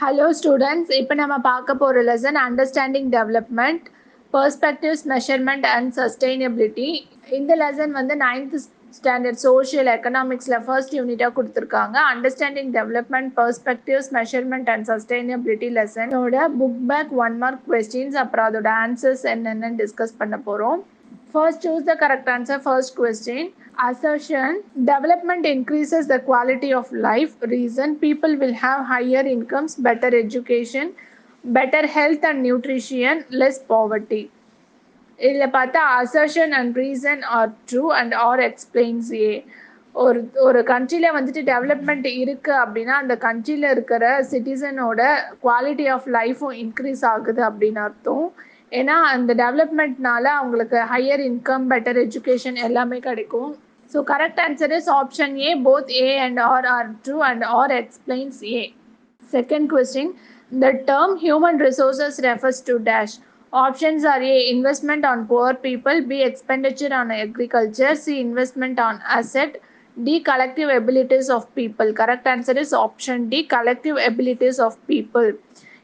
Hello students, இப்போ நம்ம பார்க்க போகிற lesson understanding development perspectives measurement and sustainability. இந்த லெசன் வந்து 9th ஸ்டாண்டர்ட் சோஷியல் எக்கனாமிக்ஸில் ஃபர்ஸ்ட் யூனிட்டாக கொடுத்துருக்காங்க. Understanding development perspectives measurement and sustainability லெசனோட புக் பேக் 1 மார்க் கொஸ்டின்ஸ் அப்புறம் அதோட ஆன்சர்ஸ் என்னென்னு டிஸ்கஸ் பண்ண போகிறோம். First, choose the correct answer. First question. Assertion. Development increases the quality of life. Reason. People will have higher incomes, better education, better health and nutrition, less poverty. இதில் பார்த்தா assertion and reason are true and or explains A. ஒரு கண்ட்ரியில் வந்துட்டு development இருக்குது அப்படின்னா அந்த கண்ட்ரியில் இருக்கிற சிட்டிசனோட குவாலிட்டி ஆஃப் லைஃப்பும் இன்க்ரீஸ் ஆகுது அப்படின்னு அர்த்தம். ஏன்னா அந்த டெவலப்மெண்ட்னால அவங்களுக்கு ஹையர் இன்கம், பெட்டர் எஜுகேஷன் எல்லாமே கிடைக்கும். So correct answer is option A. Both A and R are true and R explains A. Second question. The term human resources refers to dash. Options are A. Investment on poor people, B. Expenditure on agriculture, C. Investment on asset, D. Collective abilities of people. Correct answer is option D. Collective abilities of people.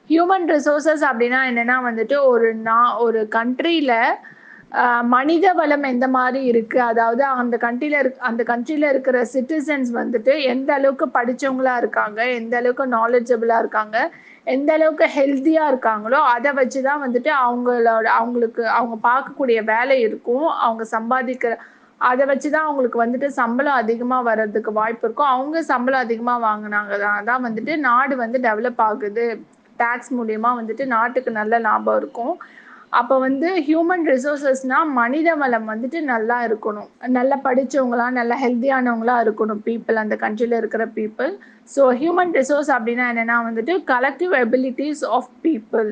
Human resources அப்படின்னா என்னென்னா வந்துட்டு ஒரு கண்ட்ரியில் மனித வளம் எந்த மாதிரி இருக்குது, அதாவது அந்த கண்ட்ரியில் இருக்கிற சிட்டிசன்ஸ் வந்துட்டு எந்த அளவுக்கு படித்தவங்களாக இருக்காங்க, எந்த அளவுக்கு நாலேஜபிளாக இருக்காங்க, எந்த அளவுக்கு ஹெல்த்தியாக இருக்காங்களோ அதை வச்சு தான் வந்துட்டு அவங்க பார்க்கக்கூடிய வேலை இருக்கும். அவங்க சம்பாதிக்கிற அதை வச்சு தான் அவங்களுக்கு வந்துட்டு சம்பளம் அதிகமாக வர்றதுக்கு வாய்ப்பு இருக்கும். அவங்க சம்பளம் அதிகமாக வாங்கினாங்க தான் வந்துட்டு நாடு வந்து டெவலப் ஆகுது. டேக்ஸ் மூலயமா வந்துட்டு நாட்டுக்கு நல்ல லாபம் இருக்கும். அப்போ வந்து ஹியூமன் ரிசோர்ஸஸ்னால் மனித வளம் வந்துட்டு நல்லா இருக்கணும், நல்லா படித்தவங்களா, நல்லா ஹெல்த்தியானவங்களா இருக்கணும் பீப்புள், அந்த கண்ட்ரியில் இருக்கிற பீப்புள். ஸோ ஹியூமன் ரிசோர்ஸ் அப்படின்னா என்னென்னா வந்துட்டு கலெக்டிவ் எபிலிட்டிஸ் ஆஃப் பீப்புள்.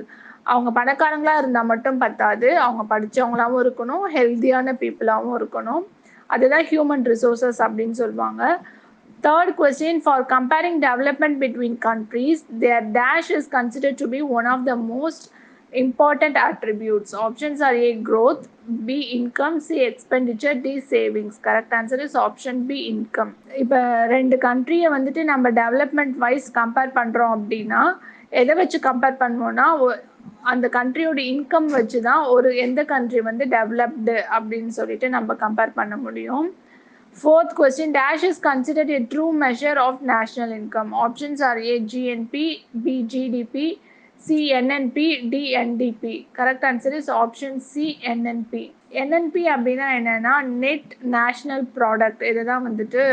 அவங்க பணக்காரங்களாக இருந்தால் மட்டும் பத்தாது, அவங்க படித்தவங்களாகவும் இருக்கணும், ஹெல்த்தியான பீப்புளாகவும் இருக்கணும். அதுதான் ஹியூமன் ரிசோர்ஸஸ் அப்படின்னு சொல்லுவாங்க. Third question. For comparing development between countries, their dash is considered to be one of the most important attributes. Options are A. Growth, B. Income, C. Expenditure, D. Savings. Correct answer is option B. Income. இப்போ ரெண்டு கண்ட்ரியை வந்துட்டு நம்ம development wise compare பண்ணுறோம் அப்படின்னா எதை வச்சு compare பண்ணுவோன்னா அந்த கண்ட்ரியோட இன்கம் வச்சு தான் எந்த கண்ட்ரி வந்து டெவலப்டு அப்படின்னு சொல்லிட்டு நம்ம கம்பேர் பண்ண முடியும். Fourth question. Dash is considered a true measure of national income. Options are A. GNP, B. GDP, C. NNP, D. NDP. Correct answer is option C. NNP. NNP அப்படின்னா என்னன்னா net national product. இதை தான் வந்துட்டு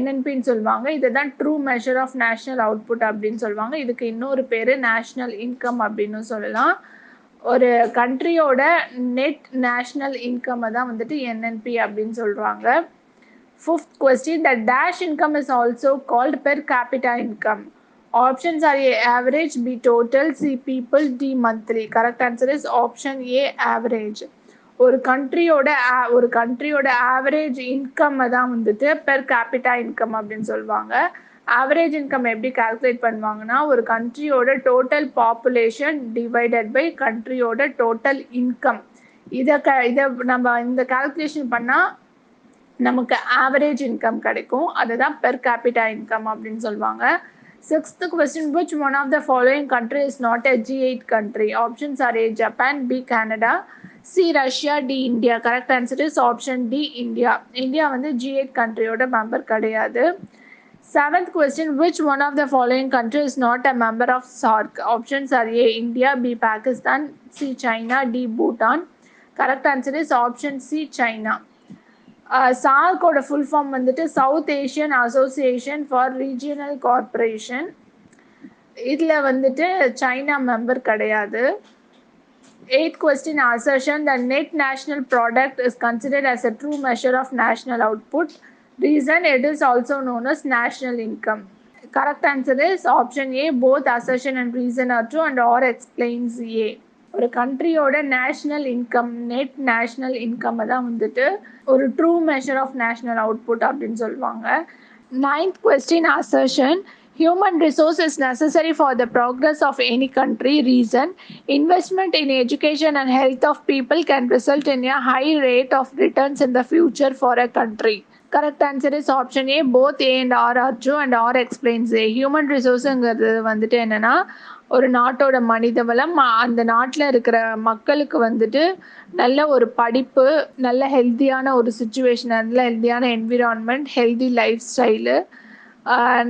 NNPன்னு சொல்லுவாங்க. இதை தான் true measure of national output அப்படின்னு சொல்லுவாங்க. இதுக்கு இன்னொரு பேர் நேஷ்னல் இன்கம் அப்படின்னு சொல்லலாம். ஒரு கண்ட்ரியோட நெட் நேஷ்னல் இன்கம்மை தான் வந்துட்டு NNP அப்படின்னு சொல்கிறாங்க. Fifth question. The dash income is also called per capita income. Options are A. Average, B. Total, C. People, D. Monthly. Correct answer is option A. Average. ஒரு கண்ட்ரியோட average income தான் வந்துட்டு per capita income அப்படின்னு சொல்லுவாங்க. Average income எப்படி calculate பண்ணுவாங்கன்னா ஒரு கண்ட்ரியோட total population divided by கண்ட்ரியோட டோட்டல் இன்கம். இதை நம்ம இந்த கால்குலேஷன் பண்ணால் நமக்கு ஆவரேஜ் இன்கம் கிடைக்கும். அதுதான் பெர் கேபிட்டா இன்கம் அப்படின்னு சொல்லுவாங்க. Sixth question. Which one of the following country is not a G8 country? Options are A. Japan, B. Canada, C. Russia, D. India. Correct answer is option D. India. India வந்து G8 countryயோட member கிடையாது. Seventh question. Which one of the following country is not a member of SAARC? Options are A. India, B. Pakistan, C. China, D. Bhutan. Correct answer is option C. China. சார்க்கோட full form வந்துட்டு South Asian Association for Regional Cooperation. இதில் வந்துட்டு China member கிடையாது. 8th question. Assertion. The net national product is considered as a true measure of national output. Reason. It is also known as national income. Correct answer is option A. Both assertion and reason are true and or explains A. ஒரு கண்ட்ரியோட national income, net national income தான் வந்துட்டு ஒரு true measure of national output அப்படின்னு சொல்லுவாங்க. 9th question. Assertion. Human resource is necessary for the progress of any country. Reason. Investment in education and health of people can result in a high rate of returns in the future for a country. Correct answer is option A. Both A and R are true and R explains A. Human ரிசோர்ஸுங்கிறது வந்துட்டு என்னென்னா ஒரு நாட்டோட மனித வளம், அந்த நாட்டில் இருக்கிற மக்களுக்கு வந்துட்டு நல்ல ஒரு படிப்பு, நல்ல ஹெல்த்தியான ஒரு சுச்சுவேஷன், நல்ல ஹெல்த்தியான என்விரான்மெண்ட், ஹெல்தி லைஃப் ஸ்டைலு,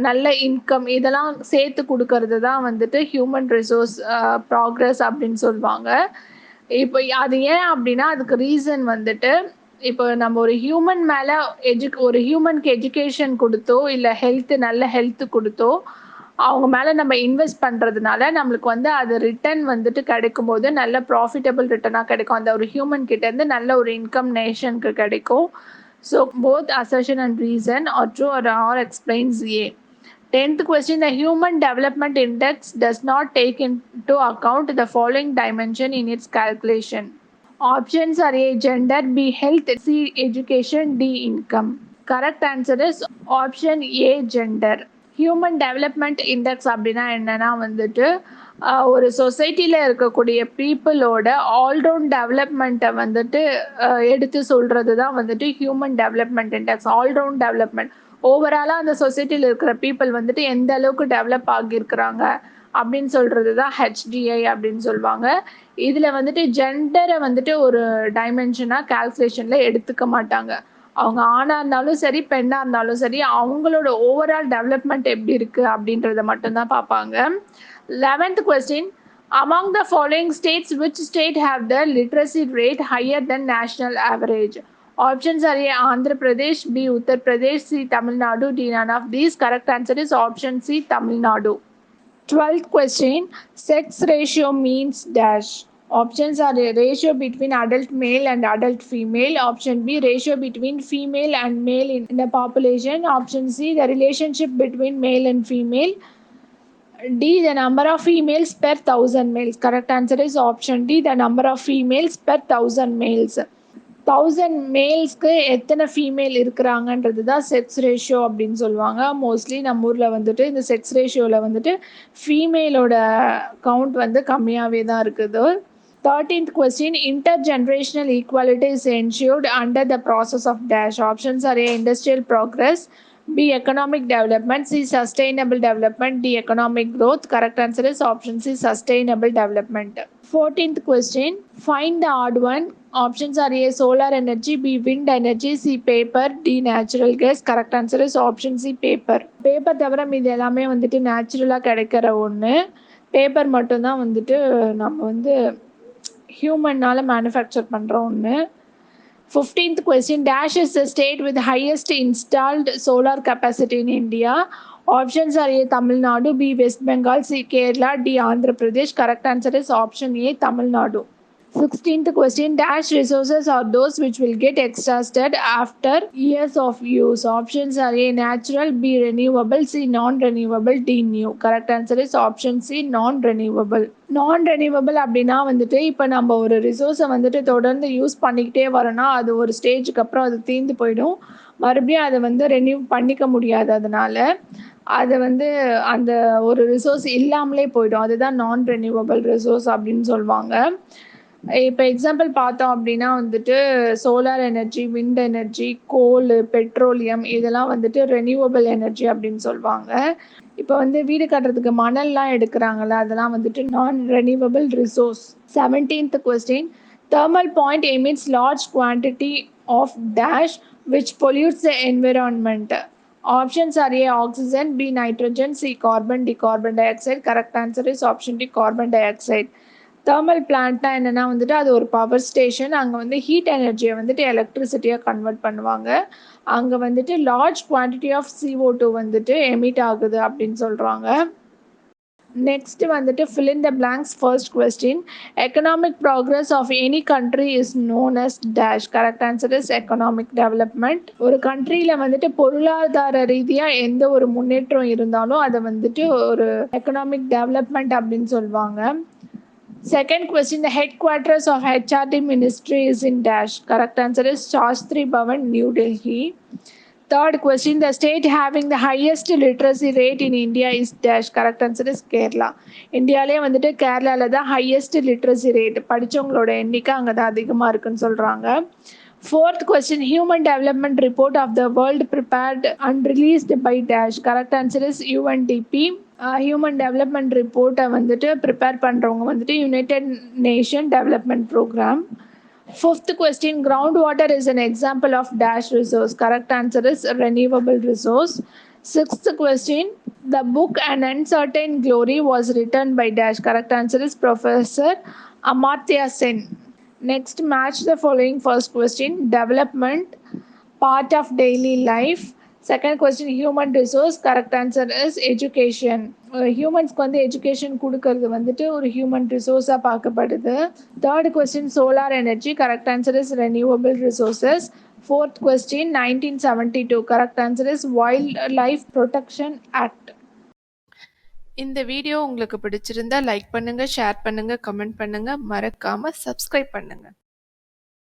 நல்ல இன்கம், இதெல்லாம் சேர்த்து கொடுக்கறது தான் வந்துட்டு ஹியூமன் ரிசோர்ஸ் ப்ராக்ரஸ் அப்படின்னு சொல்லுவாங்க. இப்போ அது ஏன் அப்படின்னா அதுக்கு ரீசன் வந்துட்டு இப்போ நம்ம ஒரு ஹியூமன் மேலே ஒரு ஹியூமனுக்கு எஜுகேஷன் கொடுத்தோ இல்லை நல்ல ஹெல்த்து கொடுத்தோ அவங்க மேலே நம்ம இன்வெஸ்ட் பண்ணுறதுனால நம்மளுக்கு வந்து அது ரிட்டர்ன் வந்துட்டு கிடைக்கும் போது நல்ல ப்ராஃபிட்டபிள் ரிட்டர்னாக கிடைக்கும். அந்த ஒரு ஹியூமன் கிட்டேருந்து நல்ல ஒரு இன்கம் நேஷனுக்கு கிடைக்கும். So both assertion and reason are true R explains A. 10th question, the Human Development Index does not take into account the following dimension in its calculation. Options are A. Gender, B. Health, C. Education, D. Income. Correct answer is option A. Gender. Human development index அப்படின்னா என்னென்னா வந்துட்டு ஒரு சொசைட்டியில் இருக்கக்கூடிய பீப்புளோட all-round டெவலப்மெண்ட்டை வந்துட்டு எடுத்து சொல்கிறது தான் வந்துட்டு human development index. All-round development ஓவராலாக அந்த சொசைட்டியில் இருக்கிற பீப்புள் வந்துட்டு எந்த அளவுக்கு டெவலப் ஆகியிருக்கிறாங்க அப்படின்னு சொல்கிறது தான் HDI அப்படின்னு சொல்லுவாங்க. இதில் வந்துட்டு ஜெண்டரை வந்துட்டு ஒரு டைமென்ஷனாக கால்குலேஷனில் எடுத்துக்க மாட்டாங்க. அவங்க ஆணாக இருந்தாலும் சரி பெண்ணாக இருந்தாலும் சரி அவங்களோட ஓவரால் டெவலப்மெண்ட் எப்படி இருக்குது அப்படின்றத மட்டும்தான் பார்ப்பாங்க. 11th question, among the following states, which state have the literacy rate higher than national average? Options are A. Andhra Pradesh, B. Uttar Pradesh, C. Tamil Nadu, D. none of these. Correct answer is option C. Tamil Nadu. 12th question, sex ratio means dash. Options are A. Ratio between adult male and adult female. Option B. Ratio between female and male in a population. Option C. The relationship between male and female. D. The number of females per 1000 males. Correct answer is option D. The number of females per 1000 males. 1000 மேல்ஸ்க்கு எத்தனை female இருக்கிறாங்கன்றது தான் sex ratio அப்படின்னு சொல்லுவாங்க. Mostly நம்ம ஊரில் வந்துட்டு இந்த sex ரேஷியோவில் வந்துட்டு ஃபீமேலோட கவுண்ட் வந்து கம்மியாகவே தான் இருக்குது. 13th question, intergenerational equality is ensured under the process of dash. Options are A. Industrial progress, B. Economic development, C. Sustainable development, D. Economic growth. Correct answer is option C. Sustainable development. 14th question, find the odd one. Options are A. Solar energy, B. Wind energy, C. Paper, D. Natural gas. Correct answer is option C. Paper. Paper தவிர மீது எல்லாமே வந்துட்டு நேச்சுரலாக கிடைக்கிற ஒன்று. Paper மட்டும்தான் வந்துட்டு நம்ம வந்து ஹியூமனால் மேனுஃபேக்சர் பண்ணுற ஒன்று. 15th question, dash is the state with highest installed solar capacity in India. Options are A. Tamil Nadu, B. West Bengal, C. Kerala, D. Andhra Pradesh. Correct answer is option A. Tamil Nadu. 16th question, dash resources are those which will get exhausted after years of use. Options are A. Natural, B. Renewable, C. Non-renewable, D. New. Correct answer is option C. Non-renewable. Non-renewable அப்படின்னா வந்துட்டு இப்போ நம்ம ஒரு ரிசோர்ஸை வந்துட்டு தொடர்ந்து use பண்ணிக்கிட்டே வரோன்னா அது ஒரு ஸ்டேஜுக்கு அப்புறம் அது தீர்ந்து போயிடும். மறுபடியும் அதை வந்து ரெனியூ பண்ணிக்க முடியாது. அதனால அதை வந்து அந்த ஒரு ரிசோர்ஸ் இல்லாமலே போயிடும். அதுதான் நான் ரெனியூவபிள் ரிசோர்ஸ் அப்படின்னு சொல்லுவாங்க. இப்போ எக்ஸாம்பிள் பார்த்தோம் அப்படின்னா வந்துட்டு சோலார் எனர்ஜி, விண்ட் எனர்ஜி, கோல், பெட்ரோலியம் இதெல்லாம் வந்துட்டு ரெனியூவபிள் எனர்ஜி அப்படின்னு சொல்லுவாங்க. இப்போ வந்து வீடு கட்டுறதுக்கு மணல்லாம் எடுக்கிறாங்கல்ல அதெல்லாம் வந்துட்டு நான் renewable resource. 17th question, thermal point emits large quantity of dash which pollutes the environment. Options are A. Oxygen, B. Nitrogen, C. Carbon, D. Carbon dioxide. Correct answer is option D. Carbon dioxide. Thermal பிளான்ட்னா என்னென்னா வந்துட்டு அது ஒரு power station. அங்கே வந்து heat எனர்ஜியை வந்துட்டு எலக்ட்ரிசிட்டியாக convert பண்ணுவாங்க. அங்கே வந்துட்டு லார்ஜ் குவான்டிட்டி ஆஃப் CO2 வந்துட்டு எமிட் ஆகுது அப்படின்னு சொல்கிறாங்க. நெக்ஸ்ட் வந்துட்டு fill in the blanks. First question, economic progress of any country is known as dash. Correct answer is economic development. ஒரு கண்ட்ரியில் வந்துட்டு பொருளாதார ரீதியாக எந்த ஒரு முன்னேற்றம் இருந்தாலும் அதை வந்துட்டு ஒரு எக்கனாமிக் டெவலப்மெண்ட் அப்படின்னு சொல்லுவாங்க. Second question, the headquarters of HRD ministry is in dash. Correct answer is Shastri Bhavan, New Delhi. Third question, the state having the highest literacy rate in India is dash. Correct answer is Kerala. இந்தியாவிலே வந்துட்டு கேரளாவில் தான் highest literacy rate, படித்தவங்களோட எண்ணிக்கை அங்கே தான் அதிகமாக இருக்குன்னு சொல்கிறாங்க. Fourth question, human development report of the world prepared and released by dash. Correct answer is UNDP. Human development report வந்துட்டு ப்ரிப்பேர் பண்ணுறவங்க வந்துட்டு United Nation Development Programme. Fifth question, groundwater is an example of dash resource. Correct answer is renewable resource. Sixth question, the book An Uncertain Glory was written by dash. Correct answer is Professor Amartya Sen. Next, match the following. First question, development, part of daily life. Second question, human resource. Correct answer is education. ஹியூமன்ஸ்க்கு வந்து education கொடுக்கறது வந்துட்டு ஒரு human ரிசோர்ஸாக பார்க்கப்படுது. Third question, solar energy. Correct answer is renewable resources. Fourth question, 1972. Correct answer is wild life protection act. இந்த video உங்களுக்கு பிடிச்சிருந்தா like பண்ணுங்க, share பண்ணுங்க, கமெண்ட் பண்ணுங்க, மறக்காம சப்ஸ்கிரைப் பண்ணுங்க.